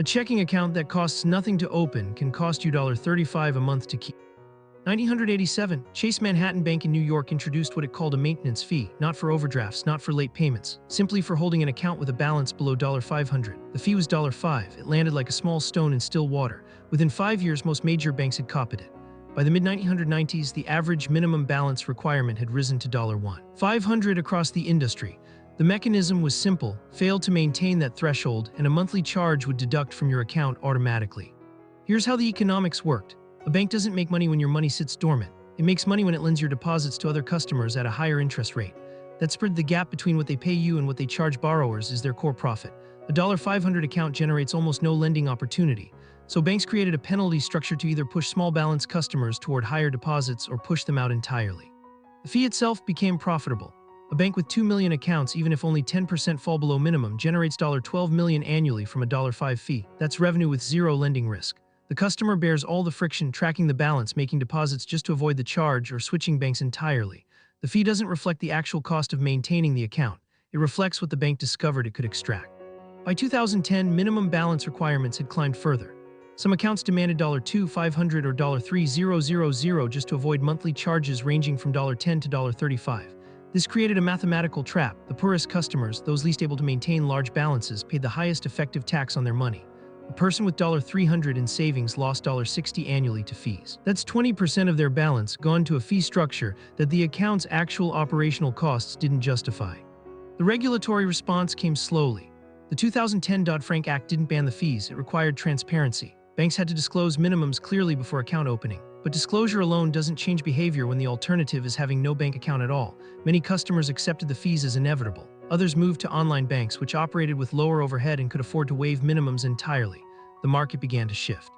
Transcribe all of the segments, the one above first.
A checking account that costs nothing to open can cost you $35 a month to keep. 1987, Chase Manhattan Bank in New York introduced what it called a maintenance fee, not for overdrafts, not for late payments, simply for holding an account with a balance below $500. The fee was $5. It landed like a small stone in still water. Within 5 years, most major banks had copied it. By the mid-1990s, the average minimum balance requirement had risen to $500 across the industry. The mechanism was simple: failed to maintain that threshold, and a monthly charge would deduct from your account automatically. Here's how the economics worked. A bank doesn't make money when your money sits dormant. It makes money when it lends your deposits to other customers at a higher interest rate. That spread the gap between what they pay you and what they charge borrowers is their core profit. A $500 account generates almost no lending opportunity. So banks created a penalty structure to either push small balance customers toward higher deposits or push them out entirely. The fee itself became profitable. A bank with 2 million accounts, even if only 10% fall below minimum, generates $12 million annually from a $5 fee. That's revenue with zero lending risk. The customer bears all the friction tracking the balance, making deposits just to avoid the charge, or switching banks entirely. The fee doesn't reflect the actual cost of maintaining the account. It reflects what the bank discovered it could extract. By 2010, minimum balance requirements had climbed further. Some accounts demanded $2,500 or $3,000 just to avoid monthly charges ranging from $10 to $35. This created a mathematical trap. The poorest customers, those least able to maintain large balances, paid the highest effective tax on their money. A person with $300 in savings lost $60 annually to fees. That's 20% of their balance gone to a fee structure that the account's actual operational costs didn't justify. The regulatory response came slowly. The 2010 Dodd-Frank Act didn't ban the fees, it required transparency. Banks had to disclose minimums clearly before account opening. But disclosure alone doesn't change behavior when the alternative is having no bank account at all. Many customers accepted the fees as inevitable. Others moved to online banks, which operated with lower overhead and could afford to waive minimums entirely. The market began to shift.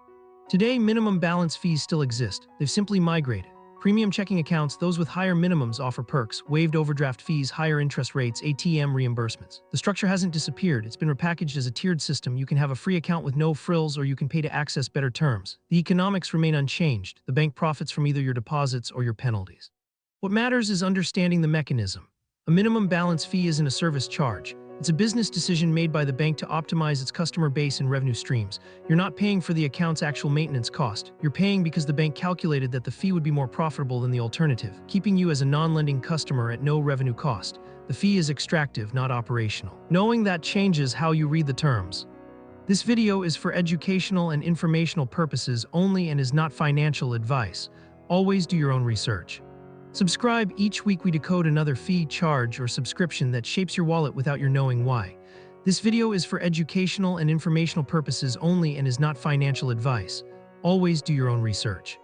Today, minimum balance fees still exist. They've simply migrated. Premium checking accounts, those with higher minimums, offer perks: waived overdraft fees, higher interest rates, ATM reimbursements. The structure hasn't disappeared. It's been repackaged as a tiered system. You can have a free account with no frills, or you can pay to access better terms. The economics remain unchanged. The bank profits from either your deposits or your penalties. What matters is understanding the mechanism. A minimum balance fee isn't a service charge. It's a business decision made by the bank to optimize its customer base and revenue streams. You're not paying for the account's actual maintenance cost. You're paying because the bank calculated that the fee would be more profitable than the alternative, keeping you as a non-lending customer at no revenue cost. The fee is extractive, not operational. Knowing that changes how you read the terms. This video is for educational and informational purposes only and is not financial advice. Always do your own research. Subscribe. Each week we decode another fee, charge, or subscription that shapes your wallet without your knowing why. This video is for educational and informational purposes only and is not financial advice. Always do your own research.